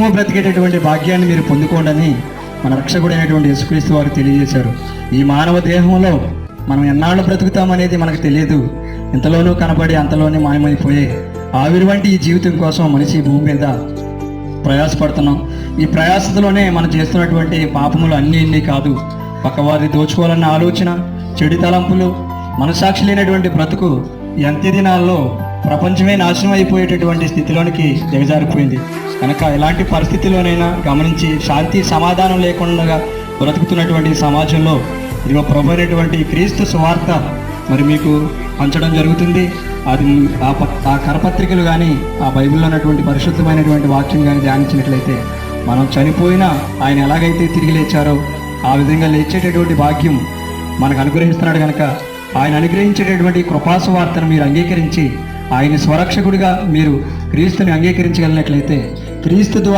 బ్రతికేటటువంటి భాగ్యాన్ని మీరు పొందుకోండి మన రక్షకుడైనటువంటి యేసుక్రీస్తు వారు తెలియజేశారు. ఈ మానవ దేహంలో మనం ఎన్నాళ్ళు బ్రతుకుతామనేది మనకు తెలియదు. ఇంతలోనూ కనబడి అంతలోనే మాయమైపోయే ఆవిరి వంటి ఈ జీవితం కోసం మనిషి భూమి మీద ప్రయాసపడుతున్నాం. ఈ ప్రయాసతలోనే మనం చేస్తున్నటువంటి పాపములు అన్నీ కాదు. పక్కవారిని దోచుకోవాలన్న ఆలోచన, చెడు తలంపులు, మనసాక్షి లేనటువంటి బ్రతుకు ఈ అంత్య దినాల్లో ప్రపంచమే నాశనం అయిపోయేటటువంటి స్థితిలోనికి దిగజారిపోయింది. కనుక ఎలాంటి పరిస్థితిలోనైనా గమనించి శాంతి సమాధానం లేకుండా బ్రతుకుతున్నటువంటి సమాజంలో ఇదిగో ప్రభు అయినటువంటి క్రీస్తు సువార్త మరి మీకు పంచడం జరుగుతుంది. అది ఆ కరపత్రికలు కానీ ఆ బైబిల్లో ఉన్నటువంటి పరిశుద్ధమైనటువంటి వాక్యం కానీ ధ్యానించినట్లయితే మనం చనిపోయినా ఆయన ఎలాగైతే తిరిగి లేచారో ఆ విధంగా లేచేటటువంటి భాగ్యం మనకు అనుగ్రహిస్తున్నాడు. కనుక ఆయన అనుగ్రహించేటటువంటి కృపాసువార్తను మీరు అంగీకరించి ఆయన స్వరక్షకుడిగా మీరు క్రీస్తుని అంగీకరించగలిగినట్లయితే క్రీస్తు ద్వారా